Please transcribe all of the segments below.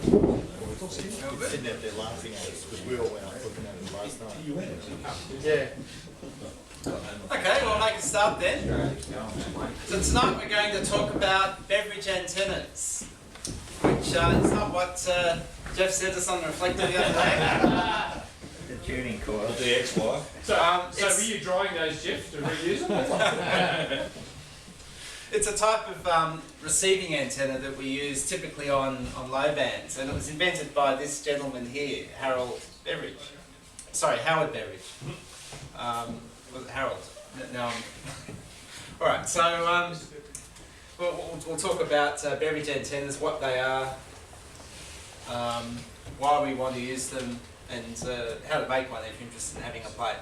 Sitting out there laughing at us because we all went up looking at it last night. You went? Yeah. Okay, we'll make a start then. So tonight we're going to talk about beverage antennas, which is not what Jeff said to us on the reflector the other day. The tuning coil. The XY. So were you drying those, Jeff, to reuse them? It's a type of receiving antenna that we use typically on low bands, and it was invented by this gentleman here, Howard Beverage. Was it Harold? No. All right. So we'll talk about beverage antennas, what they are, why we want to use them, and how to make one if you're interested in having a play.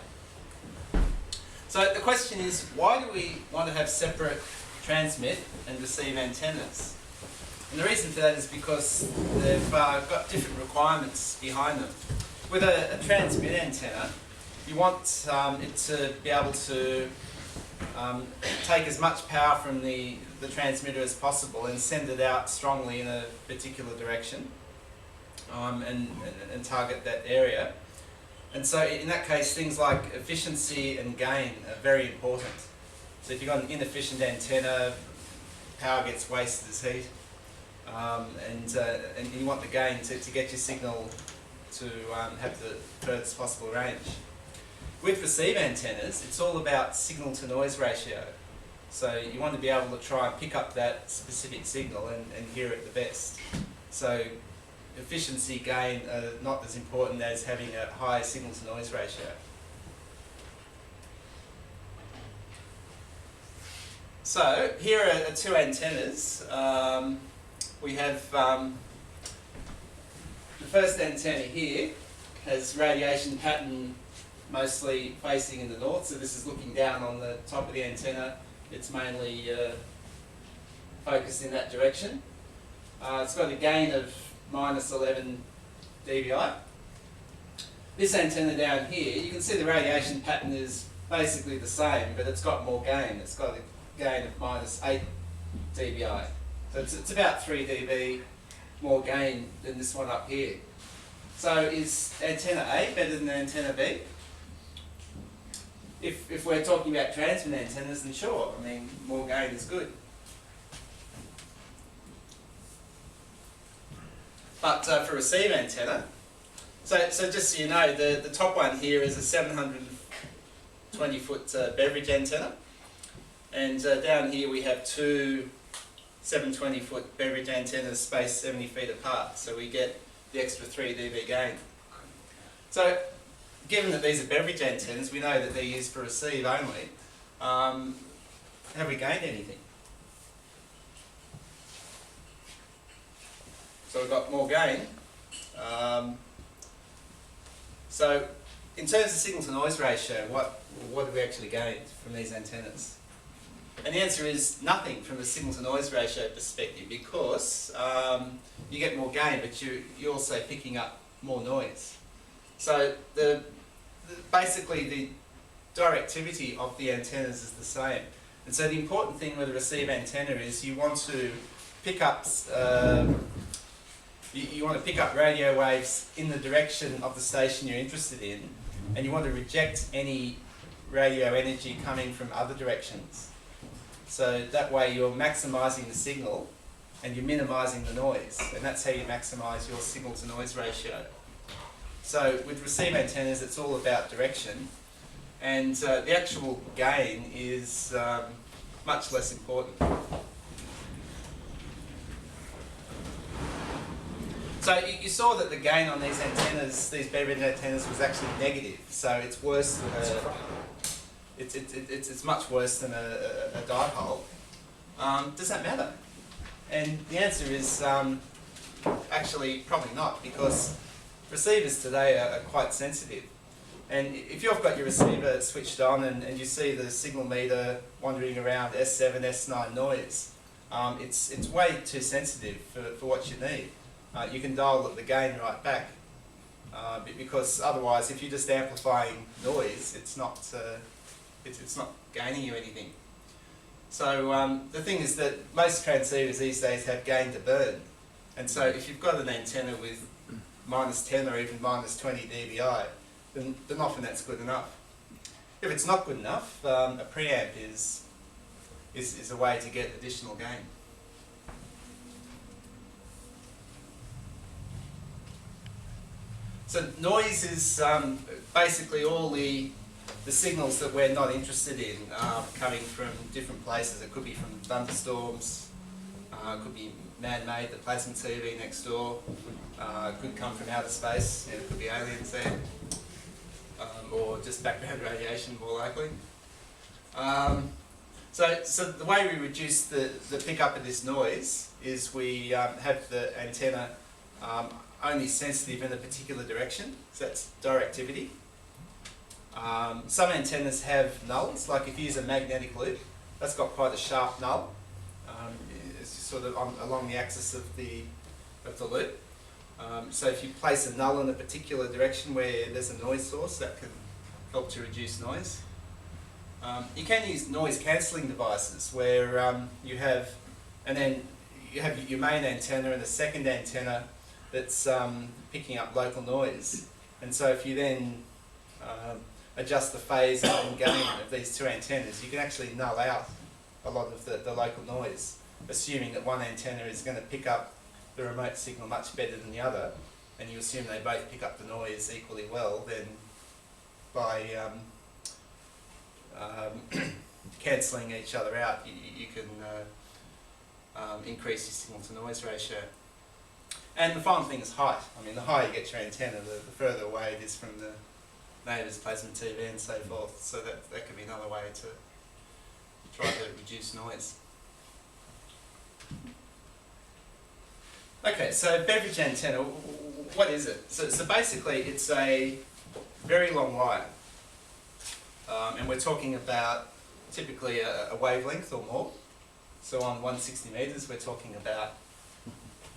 So the question is, why do we want to have separate transmit and receive antennas? And the reason for that is because they've got different requirements behind them. With a transmit antenna, you want it to be able to take as much power from the transmitter as possible and send it out strongly in a particular direction and target that area. And so in that case, things like efficiency and gain are very important. So if you've got an inefficient antenna, power gets wasted as heat, and you want the gain to get your signal to have the furthest possible range. With receive antennas, it's all about signal-to-noise ratio. So you want to be able to try and pick up that specific signal and hear it the best. So efficiency gain are not as important as having a high signal-to-noise ratio. So here are two antennas. We have the first antenna here has radiation pattern mostly facing in the north, so this is looking down on the top of the antenna. It's mainly focused in that direction. It's got a gain of minus 11 dBi. This antenna down here, you can see the radiation pattern is basically the same, but it's got more gain. It's got a gain of minus 8 dBi. So it's about 3 dB more gain than this one up here. So is antenna A better than antenna B? If we're talking about transmit antennas, then sure, I mean, more gain is good. But for receive antenna, so just so you know, the top one here is a 720 foot beverage antenna. And down here we have two 720 foot beverage antennas spaced 70 feet apart, so we get the extra 3 dB gain. So given that these are beverage antennas, we know that they're used for receive only. Have we gained anything? So we've got more gain. So in terms of signal-to-noise ratio, what have we actually gained from these antennas? And the answer is nothing from a signal-to-noise ratio perspective, because you get more gain, but you're also picking up more noise. So basically the directivity of the antennas is the same. And so the important thing with a receive antenna is you want to pick up radio waves in the direction of the station you're interested in, and you want to reject any radio energy coming from other directions. So that way you're maximising the signal and you're minimising the noise, and that's how you maximise your signal-to-noise ratio. So with receive antennas, it's all about direction, and the actual gain is much less important. So you saw that the gain on these antennas, these beverage antennas, was actually negative. So it's worse than it's much worse than a dipole. Does that matter? And the answer is actually probably not, because receivers today are quite sensitive. And if you've got your receiver switched on and you see the signal meter wandering around S7, S9 noise, it's way too sensitive for what you need. You can dial the gain right back, because otherwise, if you're just amplifying noise, it's not gaining you anything. So the thing is that most transceivers these days have gain to burn, And so if you've got an antenna with -10 or even -20 dBi, then often that's good enough. If it's not good enough, a preamp is a way to get additional gain. So noise is basically all the signals that we're not interested in coming from different places. It could be from thunderstorms, it could be man-made, the plasma TV next door, it could come from outer space, and it could be aliens there, or just background radiation more likely. So the way we reduce the pickup of this noise is we have the antenna only sensitive in a particular direction, so that's directivity. Some antennas have nulls, like if you use a magnetic loop, that's got quite a sharp null. It's sort of along the axis of the loop. So if you place a null in a particular direction where there's a noise source, that can help to reduce noise. You can use noise cancelling devices where you have your main antenna and a second antenna that's picking up local noise. And so if you then adjust the phase and gain of these two antennas, you can actually null out a lot of the local noise, assuming that one antenna is going to pick up the remote signal much better than the other, and you assume they both pick up the noise equally well, then by cancelling each other out, you can increase your signal-to-noise ratio. And the final thing is height. I mean, the higher you get your antenna, the further away it is from the neighbour's plasma TV and so forth. So that could be another way to try to reduce noise. Okay, so beverage antenna, what is it? So basically it's a very long wire. And we're talking about typically a wavelength or more. So on 160 metres, we're talking about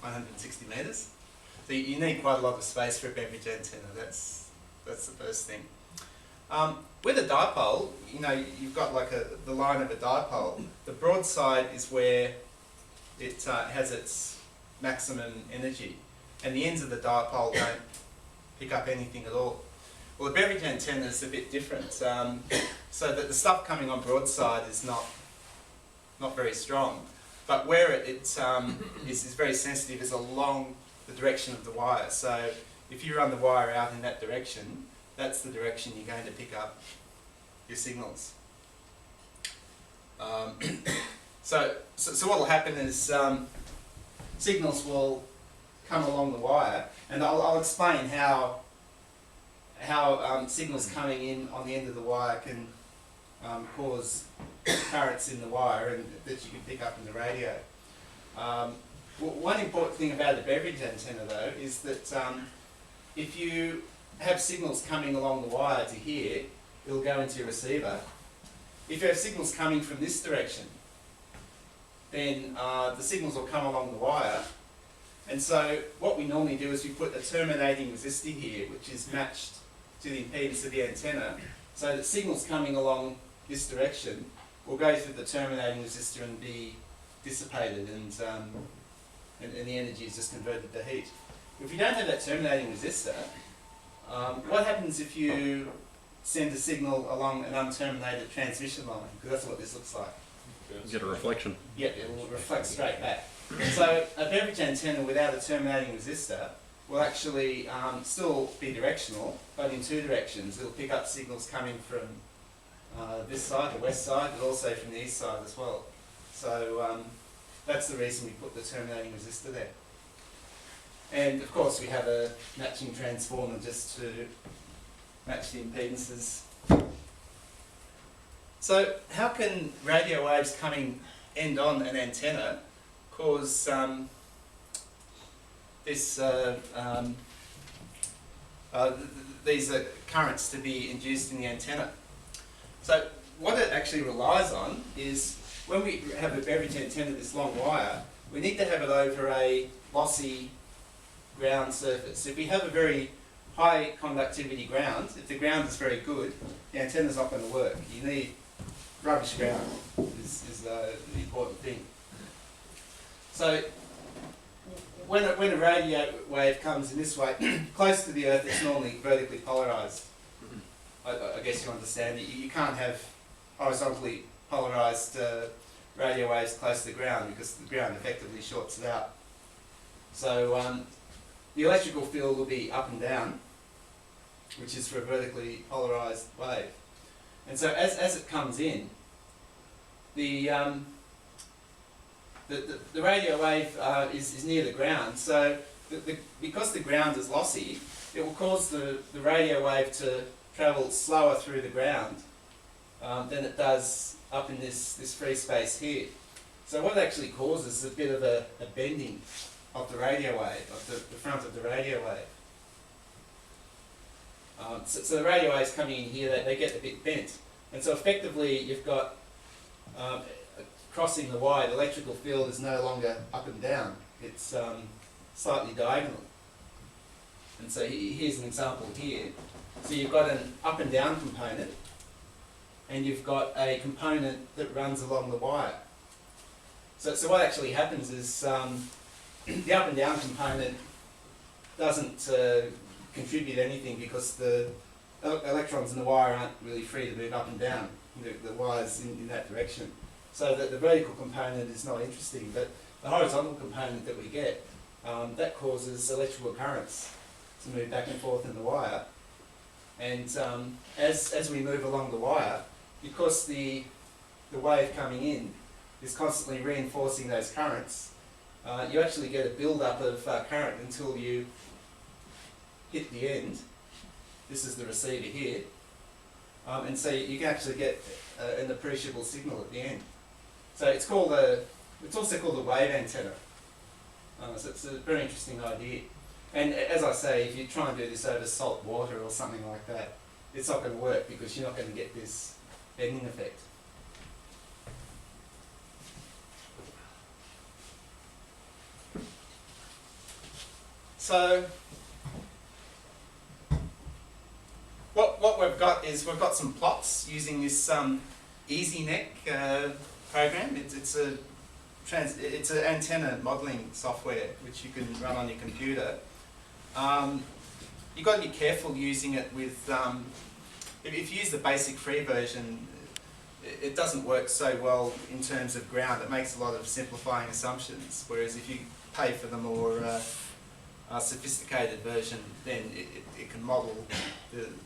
160 metres. So you need quite a lot of space for a beverage antenna. That's the first thing. With a dipole, you've got like the line of a dipole. The broad side is where it has its maximum energy, and the ends of the dipole don't pick up anything at all. Well, the beverage antenna is a bit different, so that the stuff coming on broadside is not very strong, but where it is very sensitive is along the direction of the wire. So if you run the wire out in that direction, that's the direction you're going to pick up your signals. So what will happen is signals will come along the wire, and I'll explain how signals coming in on the end of the wire can cause currents in the wire and that you can pick up in the radio. One important thing about a beverage antenna though is that if you have signals coming along the wire to here, it'll go into your receiver. If you have signals coming from this direction, then the signals will come along the wire. And so what we normally do is we put a terminating resistor here, which is matched to the impedance of the antenna, so that signals coming along this direction will go through the terminating resistor and be dissipated, and the energy is just converted to heat. If you don't have that terminating resistor, what happens if you send a signal along an unterminated transmission line? Because that's what this looks like. You get a reflection. Yeah, it will reflect straight back. So a beverage antenna without a terminating resistor will actually still be directional, but in two directions. It'll pick up signals coming from this side, the west side, but also from the east side as well. So that's the reason we put the terminating resistor there. And of course we have a matching transformer just to match the impedances. So how can radio waves coming end on an antenna cause these currents to be induced in the antenna? So what it actually relies on is when we have a beverage antenna, this long wire, we need to have it over a lossy ground surface. If we have a very high conductivity ground, if the ground is very good, the antenna's not going to work. You need rubbish ground is the important thing. So when a radio wave comes in this way, close to the Earth, it's normally vertically polarised. I guess you understand. You can't have horizontally polarised radio waves close to the ground because the ground effectively shorts it out. So the electrical field will be up and down, which is for a vertically polarised wave. And so as it comes in, the radio wave is near the ground, so because the ground is lossy, it will cause the radio wave to travel slower through the ground than it does up in this free space here. So what it actually causes is a bit of a bending of the radio wave, of the front of the radio wave. So the radio waves coming in here, they get a bit bent. And so effectively you've got, crossing the wire, the electrical field is no longer up and down, it's slightly diagonal. And so here's an example here. So you've got an up and down component, and you've got a component that runs along the wire. So what actually happens is the up and down component doesn't contribute anything because the electrons in the wire aren't really free to move up and down. The wire's in that direction. So the vertical component is not interesting, but the horizontal component that we get, that causes electrical currents to move back and forth in the wire. And as we move along the wire, because the wave coming in is constantly reinforcing those currents, you actually get a build-up of current until you hit the end. This is the receiver here. And so you can actually get an appreciable signal at the end. So it's also called a wave antenna. So it's a very interesting idea. And as I say, if you try and do this over salt water or something like that, it's not going to work because you're not going to get this bending effect. So what we've got is we've got some plots using this EasyNet program. It's an antenna modelling software which you can run on your computer. You've got to be careful using it with, if you use the basic free version, it doesn't work so well in terms of ground. It makes a lot of simplifying assumptions, whereas if you pay for the more sophisticated version, then it can model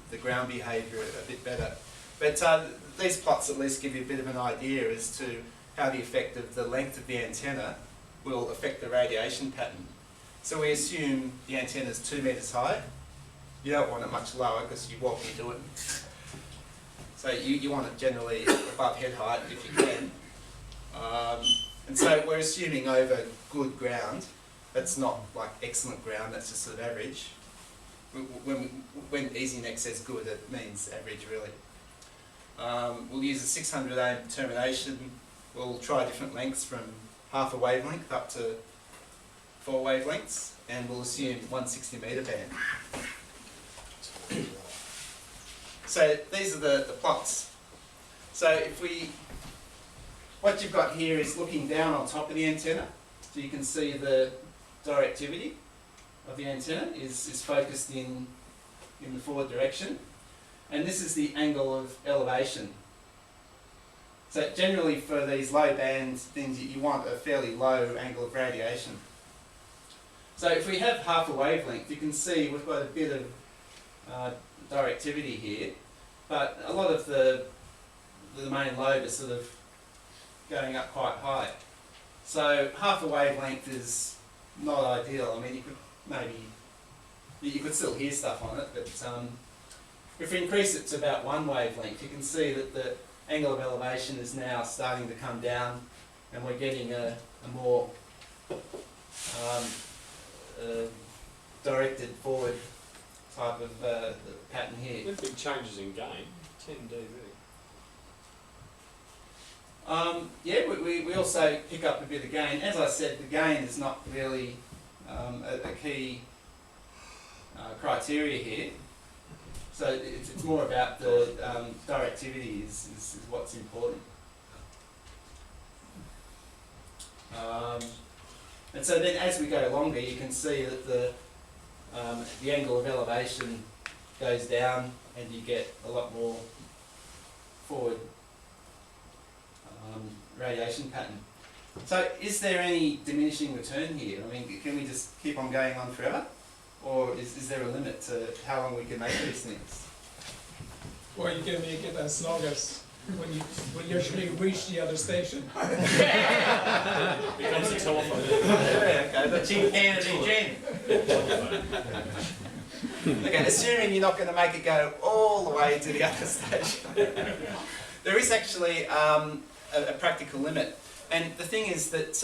the ground behaviour a bit better. But these plots at least give you a bit of an idea as to how the effect of the length of the antenna will affect the radiation pattern. So we assume the antenna is 2 metres high. You don't want it much lower because you walk into it. So you want it generally above head height if you can. And so we're assuming over good ground. That's not like excellent ground, that's just sort of average. When EasyNet says good, it means average really. We'll use a 600 ohm termination. We'll try different lengths from half a wavelength up to 4 wavelengths, and we'll assume 160 metre band. So these are the plots. So what you've got here is looking down on top of the antenna, so you can see the directivity of the antenna is focused in the forward direction, and this is the angle of elevation. So generally for these low band things you want a fairly low angle of radiation. So if we have half a wavelength, you can see we've got a bit of directivity here, but a lot of the main lobe is sort of going up quite high. So half a wavelength is not ideal. I mean, you could still hear stuff on it, but if we increase it to about 1 wavelength, you can see that the angle of elevation is now starting to come down, and we're getting a more directed forward type of pattern here. With big changes in gain, 10 dB. Yeah, we also pick up a bit of gain. As I said, the gain is not really a key criteria here. So it's more about the directivity is what's important. And so then as we go longer, you can see that the angle of elevation goes down and you get a lot more forward radiation pattern. So is there any diminishing return here? I mean, can we just keep on going on forever? Or is there a limit to how long we can make these things? Well, you can make it as long as when you actually reach the other station. Becomes a telephone. Yeah, okay, but Jim Kennedy, Jim. Okay, assuming you're not going to make it go all the way to the other station. There is actually a practical limit. And the thing is that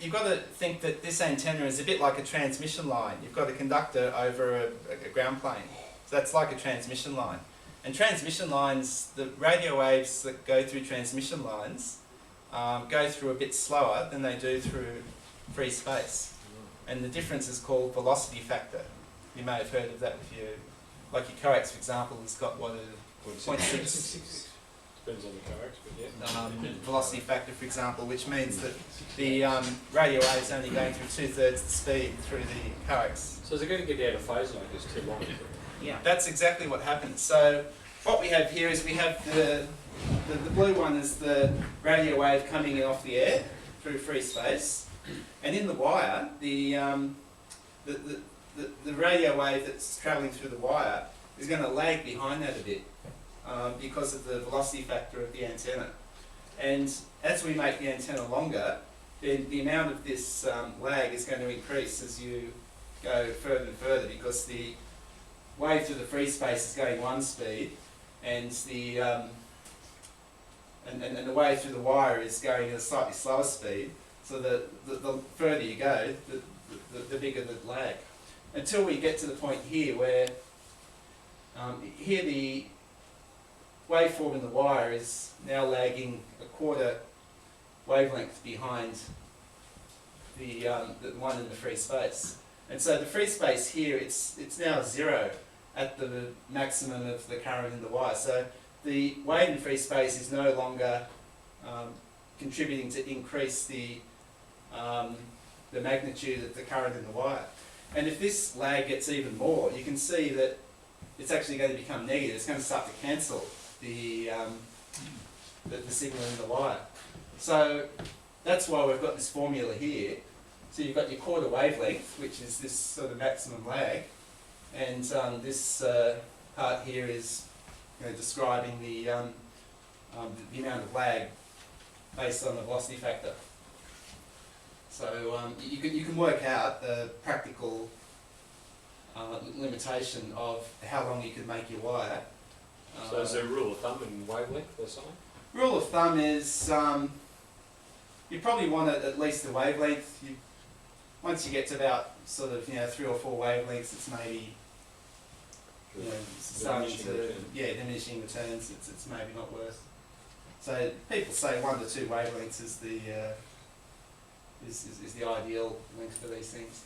you've got to think that this antenna is a bit like a transmission line. You've got a conductor over a ground plane. So that's like a transmission line. And transmission lines, the radio waves that go through transmission lines go through a bit slower than they do through free space. And the difference is called velocity factor. You may have heard of that with your, like your coax, for example, has got what, a 0.6. Depends on the coax, but yeah. Velocity factor, for example, which means that the radio wave is only going through 2/3 the speed through the coax. So is it going to get out of phase like this too long? Yeah, that's exactly what happens. So what we have here is we have the blue one is the radio wave coming in off the air through free space, and in the wire, the radio wave that's travelling through the wire is going to lag behind that a bit. Because of the velocity factor of the antenna. And as we make the antenna longer, then the amount of this lag is going to increase as you go further and further, because the wave through the free space is going one speed, and the and the wave through the wire is going at a slightly slower speed. So the further you go, the bigger the lag. Until we get to the point here where here the waveform in the wire is now lagging a quarter wavelength behind the one in the free space. And so the free space here, it's now 0 at the maximum of the current in the wire. So the wave in free space is no longer contributing to increase the magnitude of the current in the wire. And if this lag gets even more, you can see that it's actually going to become negative. It's going to start to cancel the signal in the wire. So that's why we've got this formula here. So you've got your quarter wavelength, which is this sort of maximum lag, and this part here is describing the amount of lag based on the velocity factor. So you can work out the practical limitation of how long you could make your wire. So is there a rule of thumb in wavelength or something? Rule of thumb is you probably want at least a wavelength. Once you get to about sort of 3 or 4 wavelengths, it's maybe starting to diminishing returns. It's maybe not worth. So people say 1 to 2 wavelengths is the is the ideal length for these things.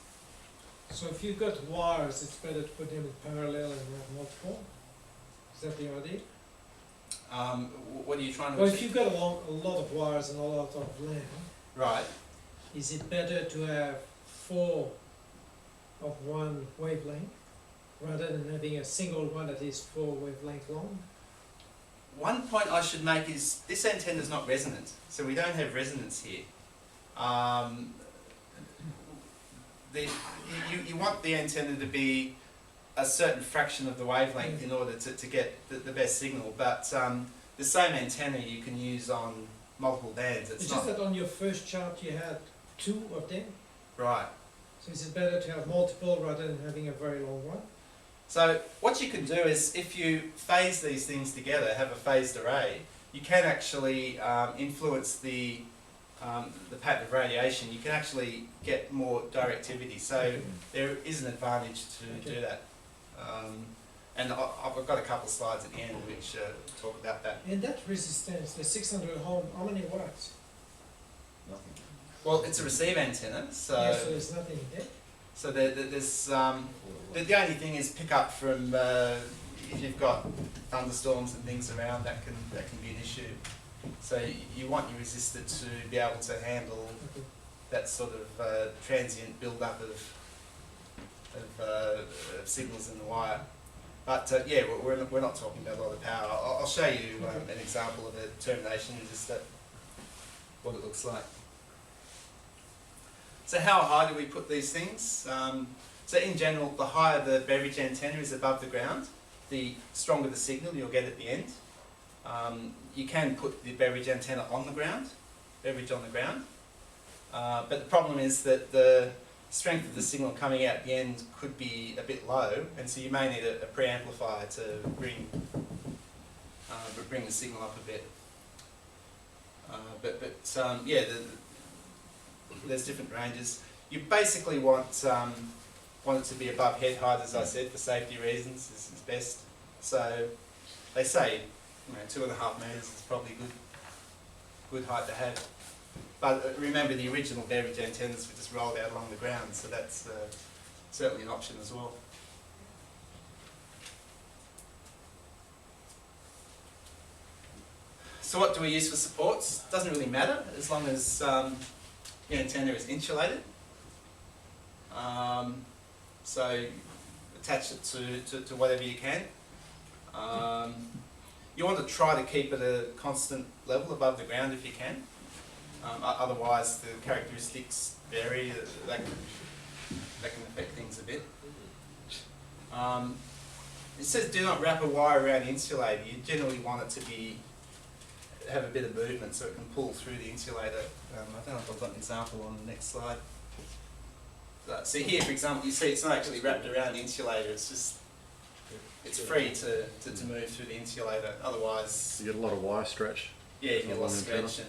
So if you've got wires, it's better to put them in parallel and have multiple. Is that the idea? What are you trying to Well, achieve? if you've got a lot of wires and a lot of land, Right. is it better to have 4 of one wavelength rather than having a single one that is 4 wavelength long? One point I should make is this antenna is not resonant, so we don't have resonance here. You want the antenna to be a certain fraction of the wavelength in order to get the best signal, but the same antenna you can use on multiple bands. It's just that on your first chart you had 2 of them. Right. So is it better to have multiple rather than having a very long one? So what you can do is, if you phase these things together, have a phased array, you can actually influence the pattern of radiation. You can actually get more directivity. So there is an advantage to do that. And I've got a couple of slides at the end which talk about that. And that resistance, the 600 ohm, how many watts? Nothing. Well, it's a receive antenna, so Yeah, so there's nothing there. so there's the only thing is pick up from if you've got thunderstorms and things around, that can be an issue. So you want your resistor to be able to handle Okay. that sort of transient build-up of signals in the wire. But yeah, we're not talking about a lot of power. I'll show you an example of a termination resistor, what it looks like. So how high do we put these things? So in general, the higher the beverage antenna is above the ground, the stronger the signal you'll get at the end. You can put the beverage antenna on the ground, but the problem is that the strength of the signal coming out the end could be a bit low, and so you may need a preamplifier to bring the signal up a bit. Yeah, there's different ranges. You basically want it to be above head height, as I said, for safety reasons is best. So they say 2.5 metres is probably good height to have. But remember, the original beverage antennas were just rolled out along the ground, so that's certainly an option as well. So what do we use for supports? Doesn't really matter as long as the antenna is insulated. So attach it to whatever you can. You want to try to keep it a constant level above the ground if you can. Otherwise, the characteristics vary. That can affect things a bit. It says do not wrap a wire around the insulator. You generally want it to have a bit of movement so it can pull through the insulator. I don't know if I've got an example on the next slide. So here, for example, you see it's not actually wrapped around the insulator. It's free to move through the insulator. Otherwise, you get a lot of wire stretch. Yeah, you get a lot of stretch and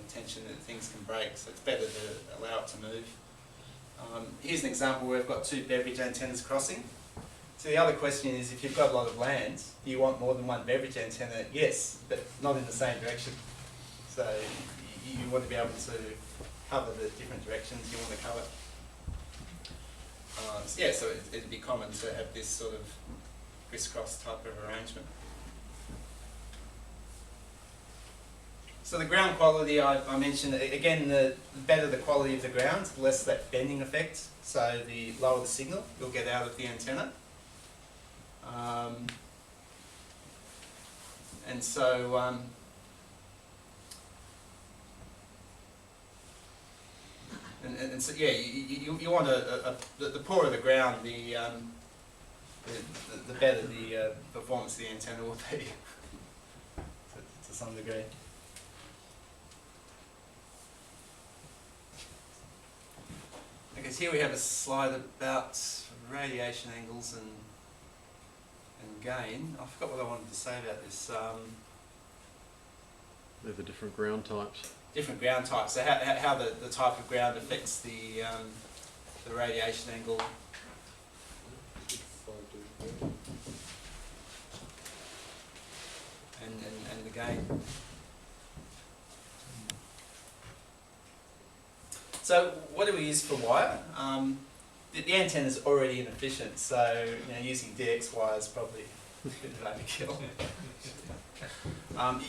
tension that things can break. So it's better to allow it to move. Here's an example where we've got two beverage antennas crossing. So the other question is, if you've got a lot of land, do you want more than one beverage antenna? Yes, but not in the same direction. So you want to be able to cover the different directions you want to cover. So yeah, so it'd be common to have this sort of crisscross type of arrangement. So the ground quality I mentioned, again, the better the quality of the ground, the less that bending effect. So the lower the signal you'll get out of the antenna. And so and so yeah, you want the poorer the ground, the better the performance of the antenna will be to some degree. Okay, so here we have a slide about radiation angles and gain. I forgot what I wanted to say about this. They're the different ground types. Different ground types. So how the type of ground affects the radiation angle. And the gain. So what do we use for wire? The antenna is already inefficient, so using DX wire is probably a bit of overkill.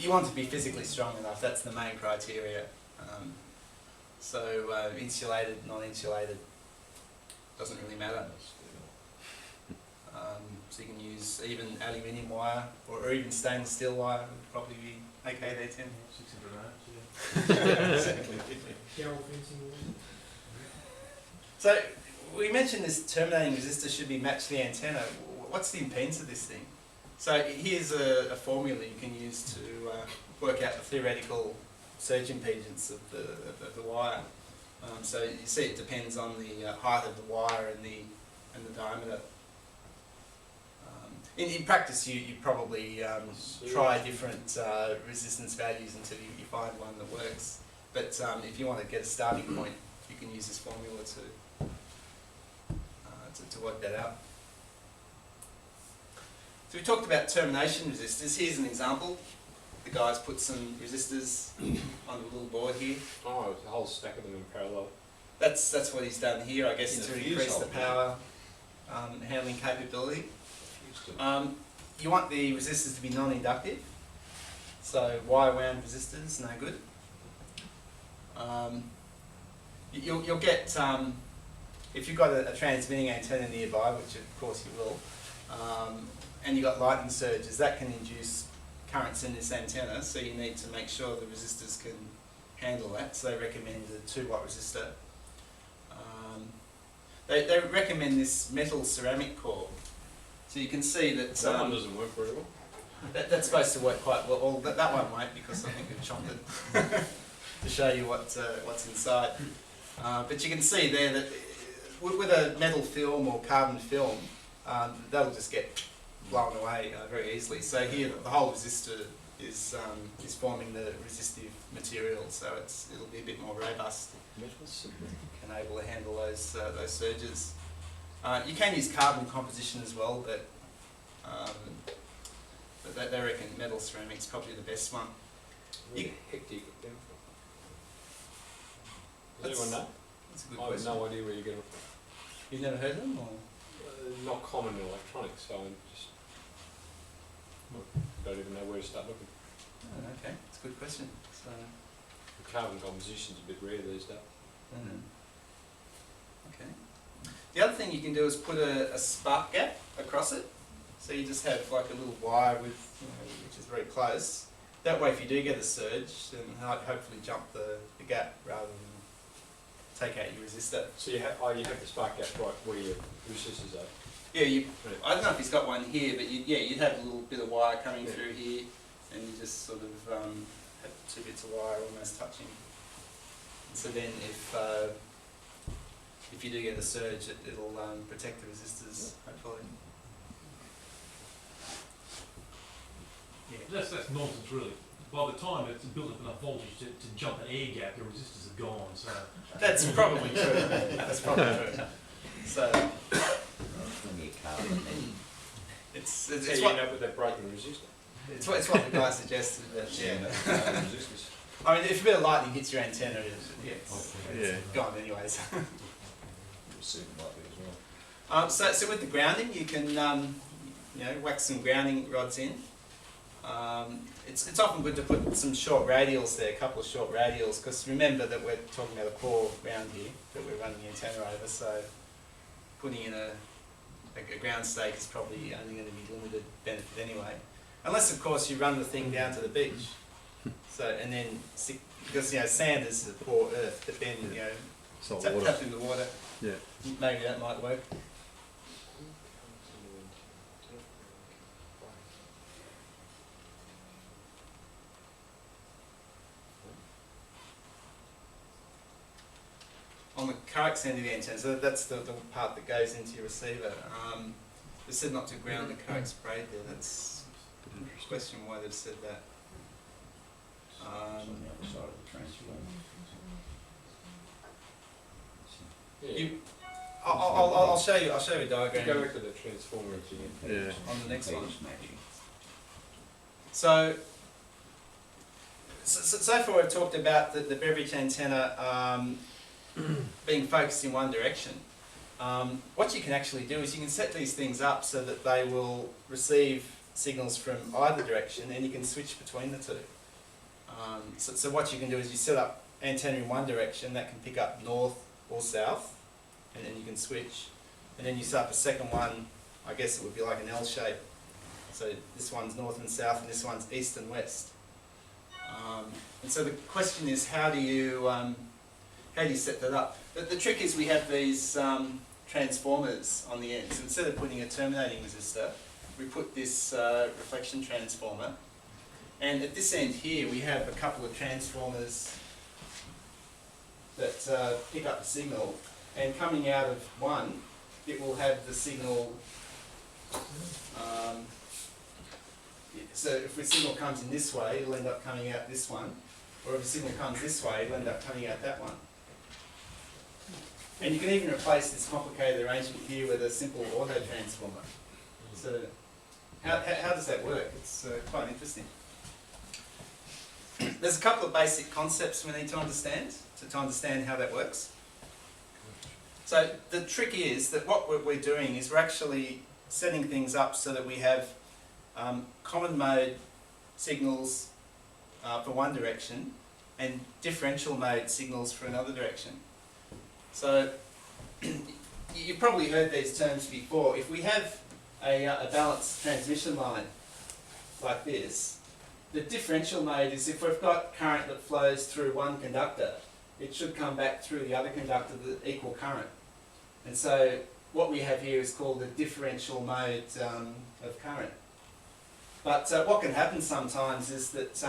You want to be physically strong enough. That's the main criteria. So insulated, non-insulated, doesn't really matter. So you can use even aluminium wire or even stainless steel wire would probably be okay there, Tim. 600 So we mentioned this terminating resistor should be matched to the antenna. What's the impedance of this thing? So here's a formula you can use to work out the theoretical surge impedance of the wire. So you see it depends on the height of the wire and the diameter. In practice, you probably try different resistance values until you find one that works. But if you want to get a starting point, you can use this formula to work that out. So we talked about termination resistors. Here's an example. The guy's put some resistors on a little board here. Oh, a whole stack of them in parallel. That's what he's done here, I guess, to increase the power handling capability. You want the resistors to be non-inductive, so wire wound resistors, no good. you'll get, if you've got a transmitting antenna nearby, which of course you will, and you've got lightning surges, that can induce currents in this antenna, so you need to make sure the resistors can handle that. So they recommend a 2-watt resistor. They recommend this metal ceramic core. So you can see that That one doesn't work very well. that's supposed to work quite well. Well, that one won't, because I think we've chopped it to show you what's inside. But you can see there that with a metal film or carbon film, that'll just get blown away very easily. So here the whole resistor is forming the resistive material, so it'll be a bit more robust, can able to handle those surges. You can use carbon composition as well, but they reckon metal ceramic's probably the best one. Where the heck do you get them from? Does anyone know? That's a good I have question. no idea where you get them from. You've never heard of them, or? Not common in electronics, so I just don't even know where to start looking. Oh, okay, it's a good question. So, The carbon composition's a bit rare these days. okay. The other thing you can do is put a spark gap across it. So you just have like a little wire with, which is very close. That way, if you do get a surge, then hopefully jump the gap rather than take out your resistor. So you have the spark gap right where your resistors are. Yeah, I don't know if he's got one here, but you'd have a little bit of wire coming through here, and you just sort of have 2 bits of wire almost touching. So then, if you do get a surge, it'll protect the resistors, hopefully. Yeah. That's nonsense, really. By the time it's built up enough voltage to jump an air gap, the resistors are gone. So That's probably true. That's probably true. So it's So you what end up with that broken resistor. it's what the guy suggested. But yeah. Resistors. I mean, if a bit of lightning hits your antenna, it's gone anyways. So with the grounding, you can whack some grounding rods in. It's often good to put some short radials there, a couple of short radials, because remember that we're talking about a core ground here that we're running the antenna over. So putting in a ground stake is probably only going to be limited benefit anyway, unless of course you run the thing down to the beach. So and then because sand is the poor earth, but then Salt tap water. in the water. Yeah. Maybe that might work. On the coax end of the antenna, so that's the part that goes into your receiver. They said not to ground the coax braid there. That's a question why they've said that. I'll show you. I'll show you a diagram. Go back to the transformer again. Yeah. On the next one. So far we've talked about the beverage antenna being focused in one direction. What you can actually do is you can set these things up so that they will receive signals from either direction, and you can switch between the two. So what you can do is you set up antenna in one direction that can pick up north or south, and then you can switch. And then you set up a second one, I guess it would be like an L shape. So this one's north and south, and this one's east and west. And so the question is, how do you set that up? The trick is we have these transformers on the end. So instead of putting a terminating resistor, we put this reflection transformer. And at this end here, we have a couple of transformers that pick up the signal. And coming out of one, it will have the signal. So if the signal comes in this way, it'll end up coming out this one. Or if the signal comes this way, it'll end up coming out that one. And you can even replace this complicated arrangement here with a simple auto transformer. So how does that work? It's quite interesting. There's a couple of basic concepts we need to understand how that works. So the trick is that what we're doing is we're actually setting things up so that we have common mode signals for one direction and differential mode signals for another direction. So you've probably heard these terms before. If we have a balanced transmission line like this, the differential mode is if we've got current that flows through one conductor, it should come back through the other conductor with equal current. And so what we have here is called the differential mode of current. But what can happen sometimes is that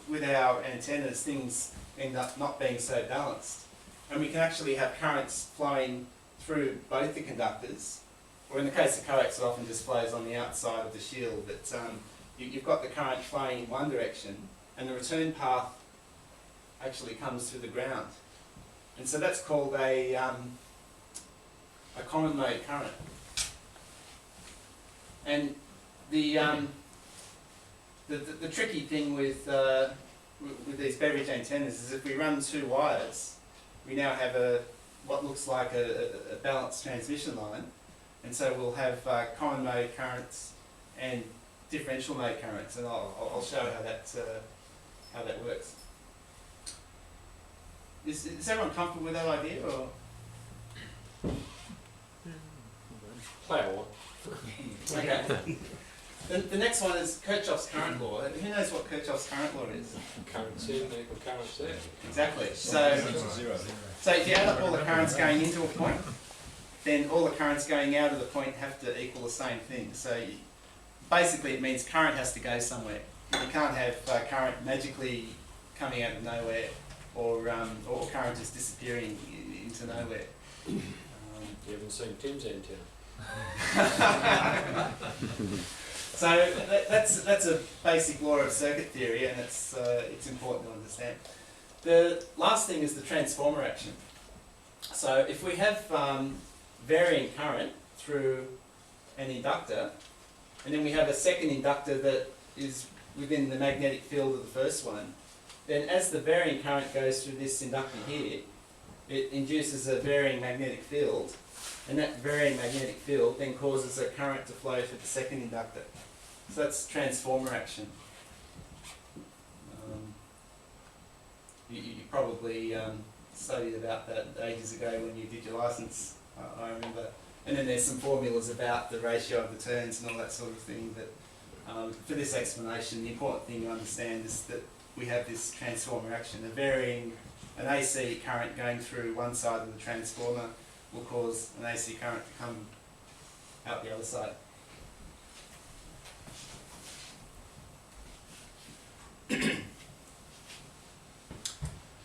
with our antennas, things end up not being so balanced. And we can actually have currents flowing through both the conductors, or in the case of coax, it often just flows on the outside of the shield, but you've got the current flowing in one direction, and the return path actually comes through the ground. And so that's called a common mode current. And the tricky thing with these Beverage antennas is if we run two wires, we now have what looks like a balanced transmission line, and so we'll have common mode currents and differential mode currents, and I'll show how that works. Is everyone comfortable with that idea, or? Play on. Okay. The next one is Kirchhoff's current law. Who knows what Kirchhoff's current law is? Currents in equal currents there. Exactly. So if you add up all the currents going into a point, then all the currents going out of the point have to equal the same thing. So basically it means current has to go somewhere. You can't have current magically coming out of nowhere, or current just disappearing into nowhere. You haven't seen Tim's antenna. So that's a basic law of circuit theory, and it's important to understand. The last thing is the transformer action. So if we have varying current through an inductor, and then we have a second inductor that is within the magnetic field of the first one, then as the varying current goes through this inductor here, it induces a varying magnetic field, and that varying magnetic field then causes a current to flow through the second inductor. So that's transformer action. You probably studied about that ages ago when you did your licence, I remember. And then there's some formulas about the ratio of the turns and all that sort of thing. But for this explanation, the important thing to understand is that we have this transformer action. An AC current going through one side of the transformer will cause an AC current to come out the other side.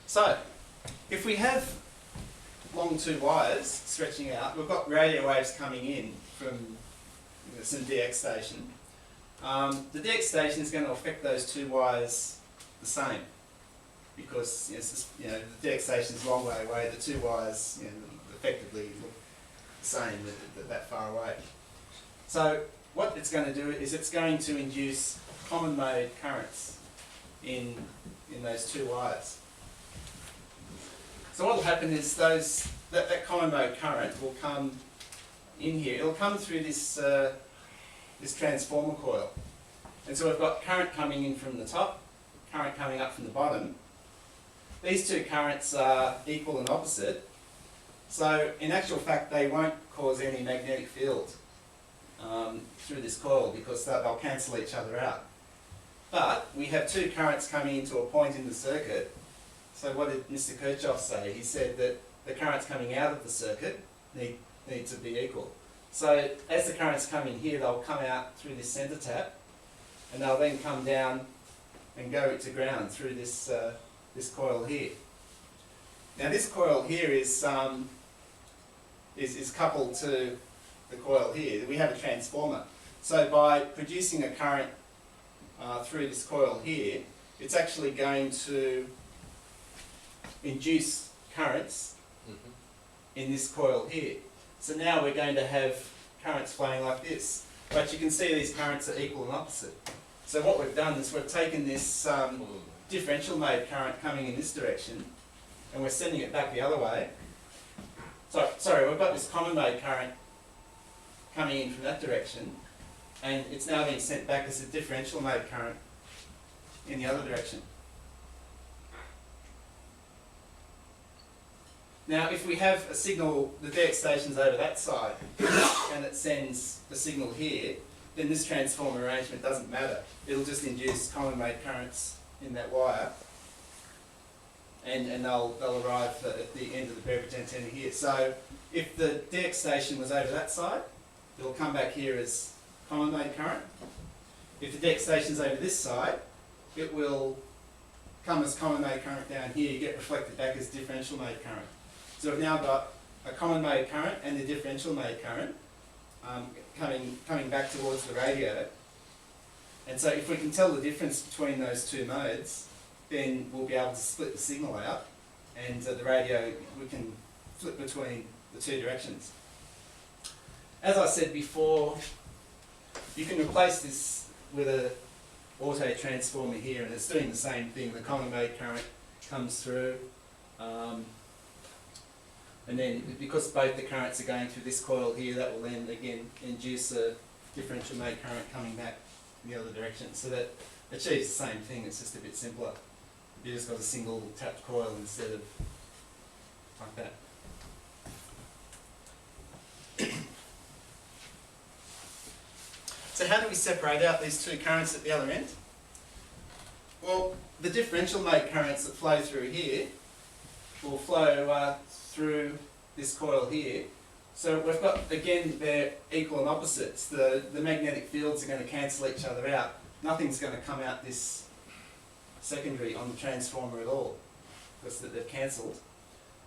So, if we have long two wires stretching out, we've got radio waves coming in from some DX station. The DX station is going to affect those two wires the same, because the DX station is a long way away. The two wires effectively look the same that far away. So what it's going to do is it's going to induce common mode currents in those two wires. So what will happen is that common mode current will come in here. It'll come through this transformer coil. And so we've got current coming in from the top, current coming up from the bottom. These two currents are equal and opposite. So in actual fact, they won't cause any magnetic field through this coil, because they'll cancel each other out. But we have two currents coming into a point in the circuit. So what did Mr. Kirchhoff say? He said that the currents coming out of the circuit need to be equal. So as the currents come in here, they'll come out through this centre tap, and they'll then come down and go to ground through this coil here. Now this coil here is coupled to the coil here. We have a transformer. So by producing a current through this coil here, it's actually going to induce currents in this coil here. So now we're going to have currents flowing like this. But you can see these currents are equal and opposite. So what we've done is we've taken this differential mode current coming in this direction, and we're sending it back the other way. Sorry, we've got this common mode current coming in from that direction, and it's now being sent back as a differential mode current in the other direction. Now, if we have a signal, the DX station's over that side, and it sends a signal here, then this transformer arrangement doesn't matter. It'll just induce common mode currents in that wire, and they'll arrive at the end of the beverage antenna here. So if the DX station was over that side, it'll come back here as common mode current. If the DX station's over this side, it will come as common mode current down here, get reflected back as differential mode current. So we've now got a common mode current and a differential mode current coming back towards the radio. And so if we can tell the difference between those two modes, then we'll be able to split the signal out, and the radio, we can flip between the two directions. As I said before, you can replace this with a auto transformer here, and it's doing the same thing. The common mode current comes through, and then because both the currents are going through this coil here, that will then again induce a differential mode current coming back the other direction. So that achieves the same thing, it's just a bit simpler. You just got a single tapped coil instead of like that. So how do we separate out these two currents at the other end? Well, the differential mode currents that flow through here will flow through this coil here. So we've got, again, they're equal and opposites. The magnetic fields are going to cancel each other out. Nothing's going to come out this secondary on the transformer at all, because they've cancelled.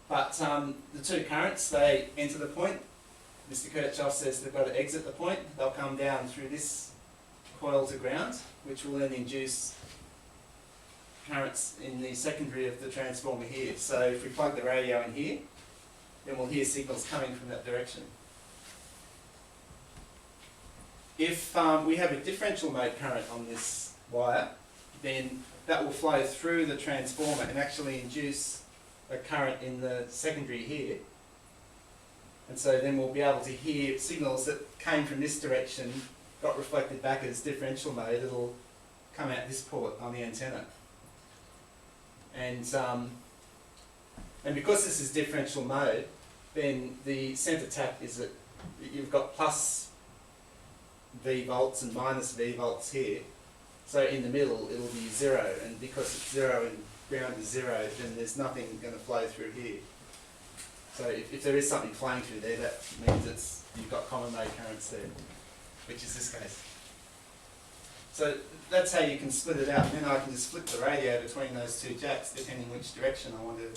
But the two currents, they enter the point. Mr. Kirchhoff says they've got to exit the point. They'll come down through this coil to ground, which will then induce currents in the secondary of the transformer here. So if we plug the radio in here, then we'll hear signals coming from that direction. If we have a differential mode current on this wire, then that will flow through the transformer and actually induce a current in the secondary here. And so then we'll be able to hear signals that came from this direction, got reflected back as differential mode. It'll come out this port on the antenna. And because this is differential mode, then the centre tap is that you've got plus V volts and minus V volts here. So in the middle it'll be 0, and because it's 0 and ground is 0, then there's nothing going to flow through here. So if there is something flowing through there, that means you've got common mode currents there, which is this case. So that's how you can split it out, and then I can just flip the radio between those two jacks depending which direction I want to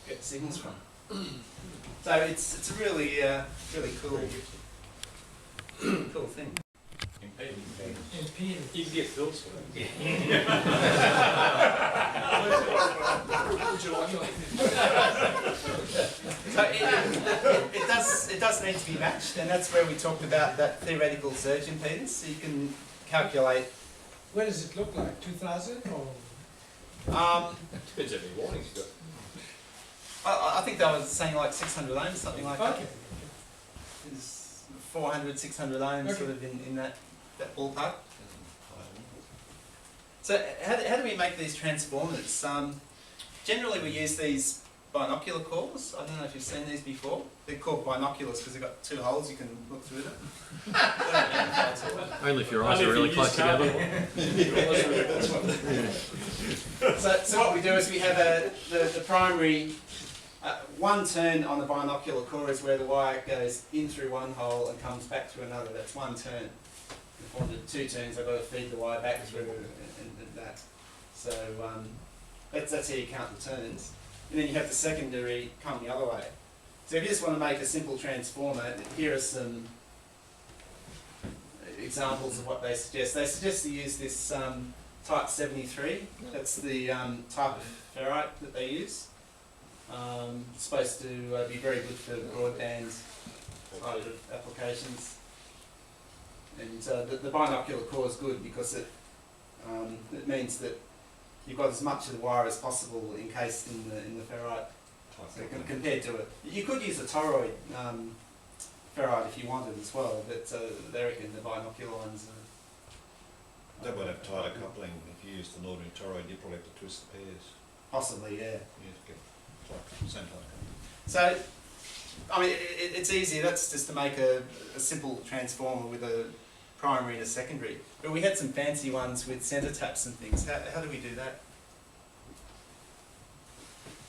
get the signals from. So it's a really really cool thing. Impedance. You can get bills for that. So it does need to be matched, and that's where we talked about that theoretical surge impedance. So you can calculate. What does it look like? 2000 or? Depends how many warnings you got. I think they were saying like 600 ohms, something like that. Okay. It's 400, 600 ohms, Okay. sort of in that ballpark. So how do we make these transformers? Generally we use these binocular cores. I don't know if you've seen these before. They're called binoculars because they've got two holes you can look through them. Only if your eyes are really close together. So what we do is we have the primary, one turn on the binocular core is where the wire goes in through one hole and comes back through another. That's one turn. If I wanted two turns, I've got to feed the wire back through and that. So that's how you count the turns. And then you have the secondary come the other way. So if you just want to make a simple transformer, here are some examples of what they suggest. They suggest to use this type 73. That's the type of ferrite that they use. It's supposed to be very good for broadband type of applications. And the binocular core is good because it means that you've got as much of the wire as possible encased in the ferrite. So compared to it, you could use a toroid ferrite if you wanted as well, but they reckon the binocular ones are. That would have tighter coupling. If you use the northern toroid, you probably have to twist the pairs. Possibly, yeah. You have to get same type of coupling. So, I mean, it's easy. That's just to make a simple transformer with a primary and a secondary. But we had some fancy ones with centre taps and things. How do we do that?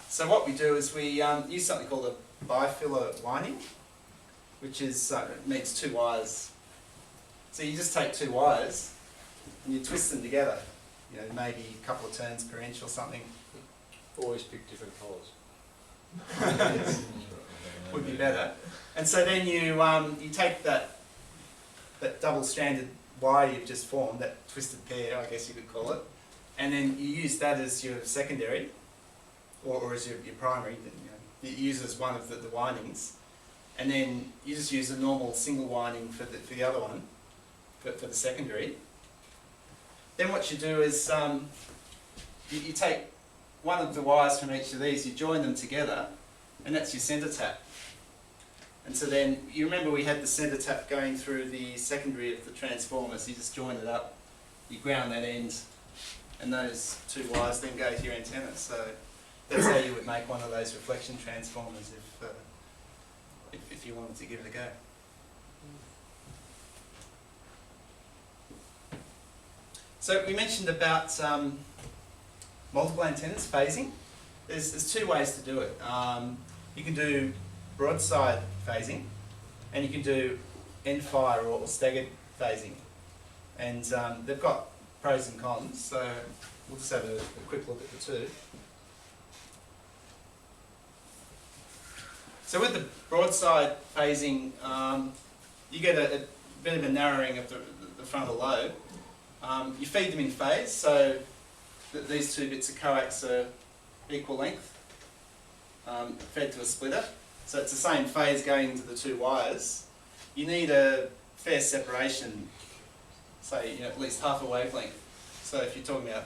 So what we do is we use something called a biofilm winding, which is means two wires. So you just take two wires and you twist them together. You know, maybe a couple of turns per inch or something. Always pick different colours. Would be better. And so then you take that double-stranded wire you've just formed, that twisted pair, I guess you could call it, and then you use that as your secondary, or as your primary. You use it as one of the windings, and then you just use a normal single winding for the other one, for the secondary. Then what you do is you take one of the wires from each of these, you join them together, and that's your centre tap. And so then, you remember we had the centre tap going through the secondary of the transformer, so you just join it up, you ground that end, and those two wires then go to your antenna. So that's how you would make one of those reflection transformers if you wanted to give it a go. So we mentioned about multiple antennas, phasing. There's two ways to do it. You can do broadside phasing, and you can do end fire or staggered phasing. And they've got pros and cons, so we'll just have a quick look at the two. So with the broadside phasing, you get a bit of a narrowing of the frontal lobe. You feed them in phase, so that these two bits of coax are equal length, fed to a splitter. So it's the same phase going into the two wires. You need a fair separation, say at least half a wavelength. So if you're talking about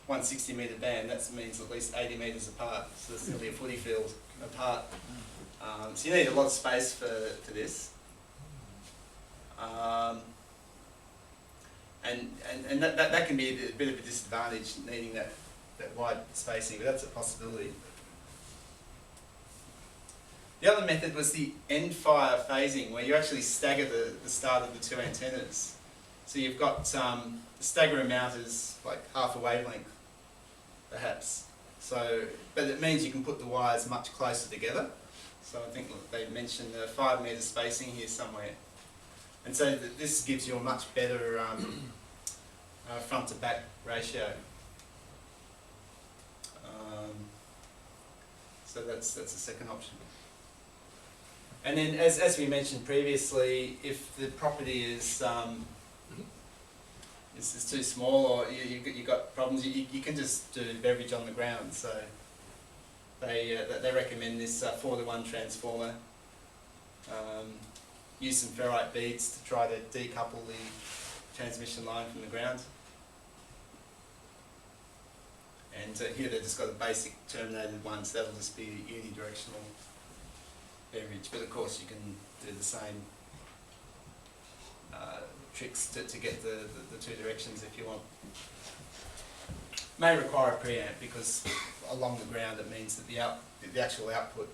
160 metre band, that means at least 80 metres apart. So it's nearly a footy field apart. So you need a lot of space for this. And that can be a bit of a disadvantage, needing that wide spacing, but that's a possibility. The other method was the end fire phasing, where you actually stagger the start of the two antennas. So you've got the stagger amount is like half a wavelength, perhaps. So, but it means you can put the wires much closer together. So I think they mentioned 5 metre spacing here somewhere. And so this gives you a much better front to back ratio. So that's the second option. And then, as we mentioned previously, if the property is too small, or you got problems, you can just do beverage on the ground. So they recommend this 4-to-1 transformer. Use some ferrite beads to try to decouple the transmission line from the ground. And here they've just got a basic terminated one, so that'll just be unidirectional beverage. But of course you can do the same tricks to get the two directions if you want. May require a preamp, because along the ground it means that the actual output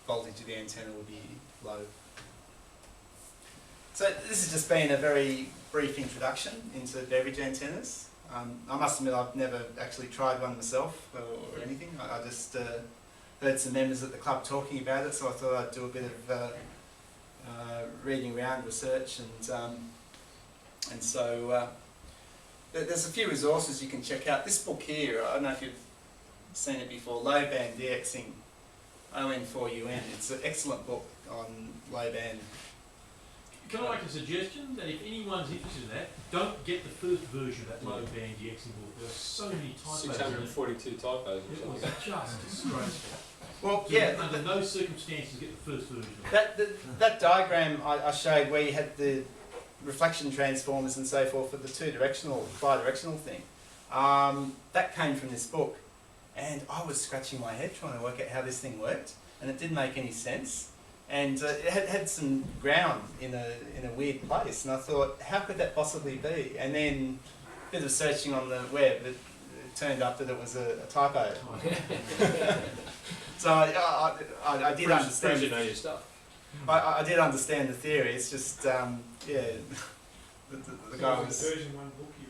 voltage of the antenna will be low. So this has just been a very brief introduction into beverage antennas. I must admit I've never actually tried one myself or anything. I just heard some members at the club talking about it, so I thought I'd do a bit of reading around, research, and so there's a few resources you can check out. This book here, I don't know if you've seen it before, Low Band DXing, ON4UN. It's an excellent book on low band. Can I make a suggestion that if anyone's interested in that, don't get the first version of that low band DXing book. There are so many typos. 642 typos. It was just disgraceful. Well, So yeah. under no circumstances get the first version. That diagram I showed, where you had the reflection transformers and so forth for the bi-directional thing, that came from this book, and I was scratching my head trying to work out how this thing worked, and it didn't make any sense. And it had some ground in a weird place, and I thought, how could that possibly be? And then a bit of searching on the web, it it turned up that it was a typo. So I did understand. You know your stuff. I did understand the theory. It's just the guy was. version 1 book you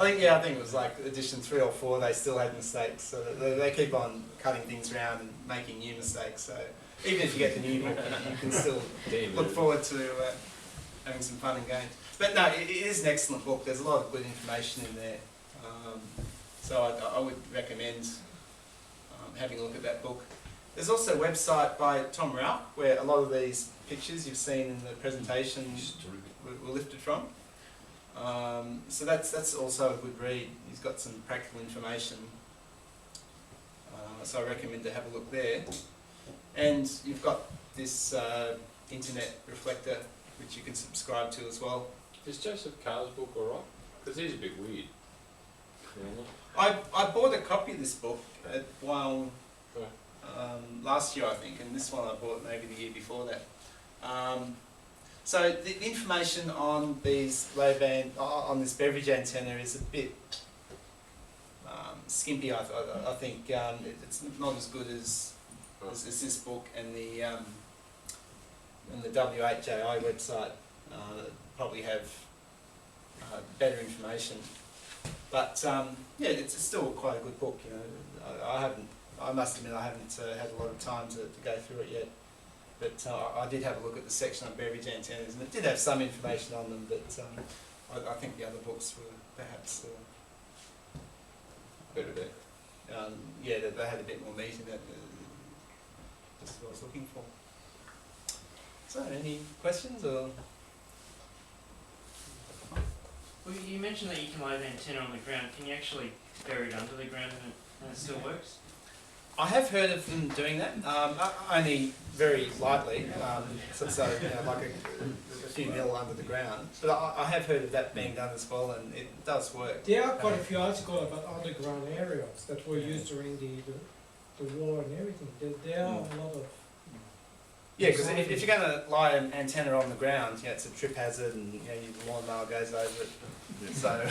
I think it was like edition 3 or 4. They still had mistakes, so they keep on cutting things around and making new mistakes. So even if you get the new book, you can still look forward to having some fun and games. But no, it is an excellent book. There's a lot of good information in there. So I would recommend having a look at that book. There's also a website by Tom Rao where a lot of these pictures you've seen in the presentation were lifted from. So that's also a good read. He's got some practical information. So I recommend to have a look there. And you've got this internet reflector which you can subscribe to as well. Is Joseph Carr's book alright? Because he's a bit weird. I bought a copy of this book at Wyong last year, I think, and this one I bought maybe the year before that. So the information on these low band, on this beverage antenna is a bit skimpy. I think it's not as good as this book and the W8JI website probably have better information. But yeah, it's still quite a good book. You know, I must admit I haven't had a lot of time to go through it yet. But I did have a look at the section on beverage antennas, and it did have some information on them. But I think the other books were perhaps Better there. yeah, they had a bit more meat in that. Just what I was looking for. So, any questions or? Well, you mentioned that you can lay the antenna on the ground. Can you actually bury it under the ground and it still works? I have heard of them doing that, only very lightly, so you know, like a few mil under the ground. But I have heard of that being done as well, and it does work. There are quite a few articles about underground areas that were used during the war and everything. There are a lot of... Yeah, because if you're going to lie an antenna on the ground, you know, it's a trip hazard, and you know, your lawnmower goes over it. So,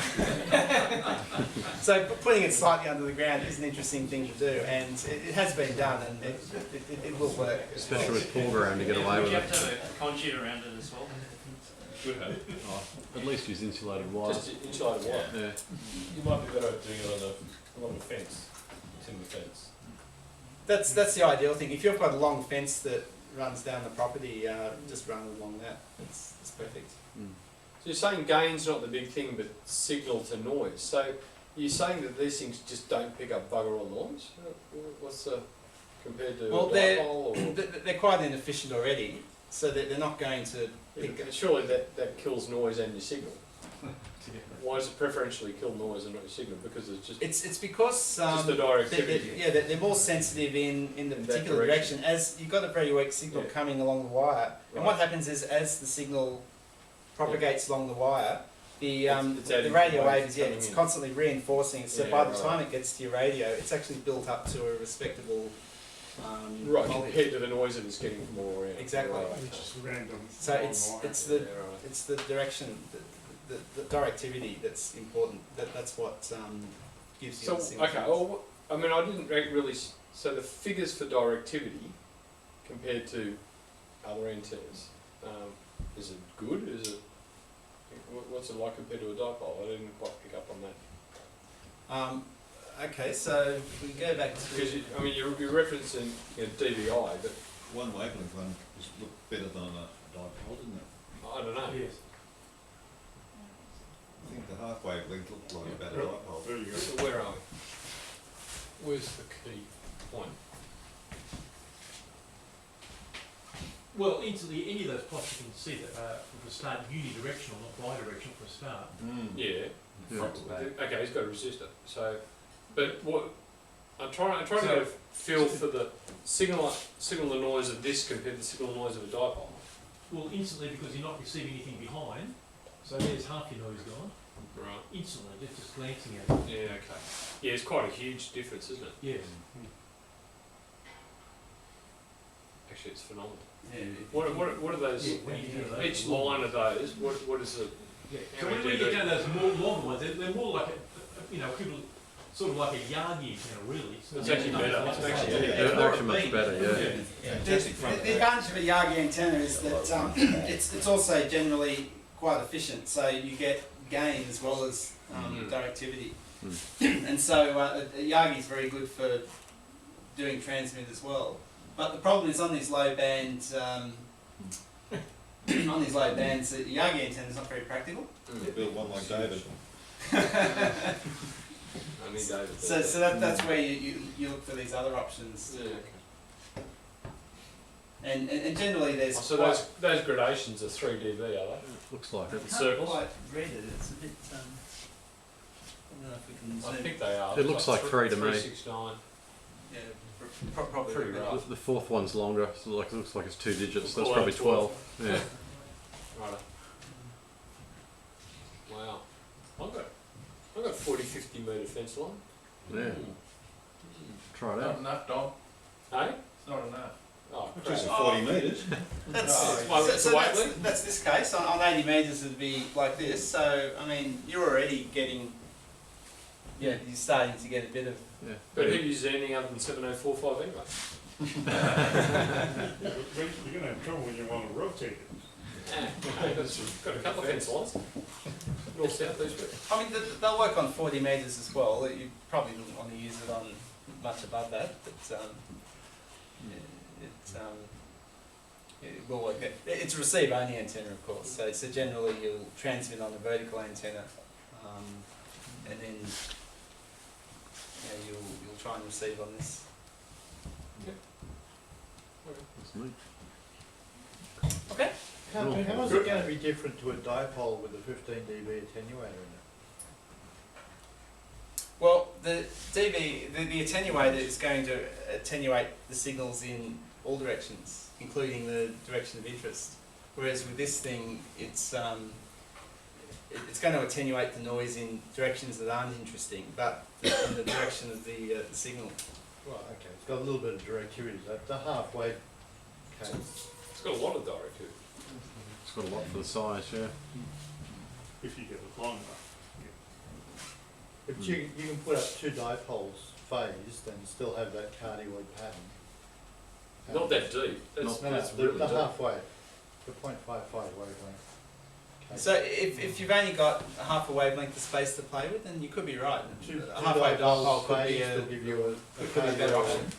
so putting it slightly under the ground is an interesting thing to do, and it has been done, and it will work. Especially with pool ground to get away Would with you have it. to have a conduit around it as well? At least use insulated wire. Just insulated wire. Yeah. You might be better at doing it along a fence, timber fence. That's the ideal thing. If you've got a long fence that runs down the property, just run along that. It's perfect. Mm. So you're saying gain's not the big thing, but signal to noise. So you're saying that these things just don't pick up bugger all noise? What's the compared to Well, a dipole? they're quite inefficient already, so they're not going to pick up. Surely that kills noise and your signal. Why does it preferentially kill noise and not your signal? Because it's just It's because just the directivity. they're more sensitive in the In that particular direction. direction. As you've got a very weak signal Yeah. coming along the wire, and Right. what happens is as the signal propagates along the wire, the It's adding radio wave wave is coming it's in. constantly reinforcing. So Yeah, by the right. time it gets to your radio, it's actually built up to a respectable right voltage. compared to the noise that it's getting from all around. Exactly. Right. Which is random. So it's Yeah, right. it's the direction, the directivity that's important. That's what gives you So the signal. okay, well, I mean, I didn't really. So the figures for directivity compared to other antennas, is it good? Is it what's it like compared to a dipole? I didn't quite pick up on that. Okay, so we go back to Because I mean, you're referencing DVI, but One wavelength one just looked better than a dipole, didn't it? I don't know. Yes. I think the half wavelength looked like about a dipole. There you go. So where are we? Where's the key point? Well, instantly, any of those plots you can see that for the start unidirectional, not bidirectional for a start. Yeah. Yeah. Front to back. Okay, he's got a resistor. So, but what I'm trying to So- get a feel for the signal to noise of this compared to the signal to noise of a dipole. Well, instantly because you're not receiving anything behind, so there's half your noise gone. Right. Instantly, just glancing at it. Yeah. Okay. Yeah, it's quite a huge difference, isn't it? Yes. Actually, it's phenomenal. yeah, What are those? Yeah, when you do those, Each line of those. What is the Yeah. So when we get down to those more longer ones, they're more like people sort of like a Yagi antenna, really. So It's actually better. It's actually They're actually much better, yeah. The advantage of a Yagi antenna is that it's also generally quite efficient, so you get gain as well as directivity. And so a Yagi is very good for doing transmit as well. But the problem is on these low bands, the Yagi antenna is not very practical. Build one like David. Only David. So that's where you look for these other options. Yeah. And generally there's So those gradations are 3 dB, are they? Looks like it. I can't circles? quite read it. It's a bit. I don't know if we can zoom. I think they are. It looks like 3 to me. 369. Yeah, probably Pretty right. rough. The fourth one's longer, so it looks like it's 2 digits. We'll That's call probably it 12. Yeah. Right. Wow. I've got 40-50 metre fence line. Yeah. Try it Not out. enough, Dom. Hey? It's not enough. Oh, Which crap. is 40 metres. That's this case. On 80 metres it'd be like this. So I mean, you're already getting. Yeah, you're starting to get a bit of. Yeah. But who uses anything other than 7045 anyway? You're gonna have trouble when you want to rotate it. Got a couple of fence lines. North, south, east, west. I mean, they'll work on 40 metres as well. You probably wouldn't want to use it on much above that, but it will work. It's a receive only antenna, of course. So generally you'll transmit on the vertical antenna, and then you'll try and receive on this. That's neat. Okay. Cool. How is it going to be different to a dipole with a 15 dB attenuator in it? Well, the attenuator is going to attenuate the signals in all directions, including the direction of interest. Whereas with this thing, it's going to attenuate the noise in directions that aren't interesting, but in the direction of the signal. Right, okay. It's got a little bit of directivity. The halfway case. It's got a lot of directivity. It's got a lot for the size, yeah. If you get it long enough. But you can put up 2 dipoles phased and still have that cardioid pattern. Not that deep. That's the really deep. halfway, the 0.55 wavelength. Okay. So if you've only got half a wavelength of space to play with, then you could be right. Two A halfway dipoles dipole could be phased will give you a could be a better option.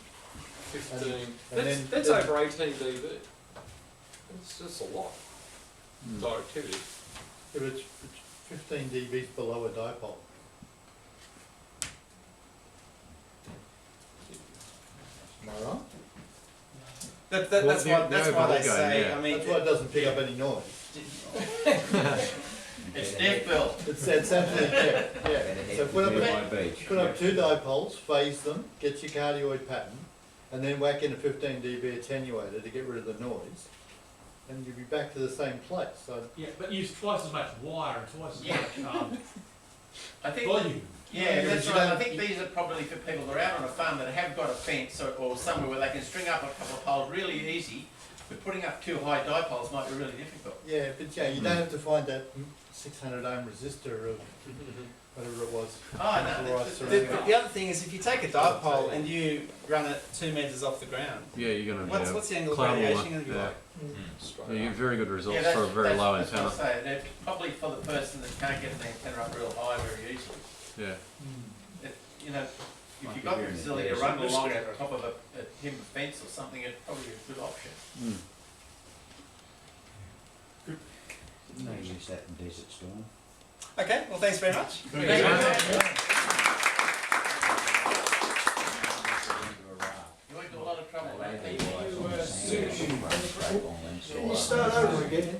15. And That's over 18 dB. That's a lot. Mm. Directivity. If it's 15 dBs below a dipole. Am I right? That's Well, why they again, say. yeah. I mean, That's why it doesn't pick up any noise. It's deaf, Bill. It's absolutely deaf, yeah. So put up 2 dipoles, phase them, get your cardioid pattern, and then whack in a 15 dB attenuator to get rid of the noise, and you'll be back to the same place. So Yeah, but use twice as much wire and twice as much I think, volume. yeah, that's right. I think these are probably for people that are out on a farm that have got a fence or somewhere where they can string up a couple of poles really easy, but putting up 2 high dipoles might be really difficult. yeah, but yeah, you don't have to find that 600 ohm resistor of whatever it was. Oh, no, Right, the other thing is if you take a dipole and you run it 2 metres off the ground, Yeah, you're going to what's the angle of cloud radiation warmer, going to be yeah. like? Yeah, you get very good results Yeah, for a very low that's antenna. what I'm saying. They're probably for the person that can't get the antenna up real high very easily. Yeah. You know, if you've got the facility to run along the top of a timber fence or something, it's probably a good option. Mm. No use that in Desert Storm. Okay, well thanks very much. Thank you. You went to a lot of trouble, right? Can you start over again?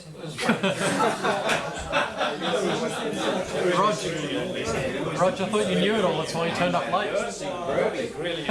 Roger, I thought you knew it all, that's why you turned up late. Really?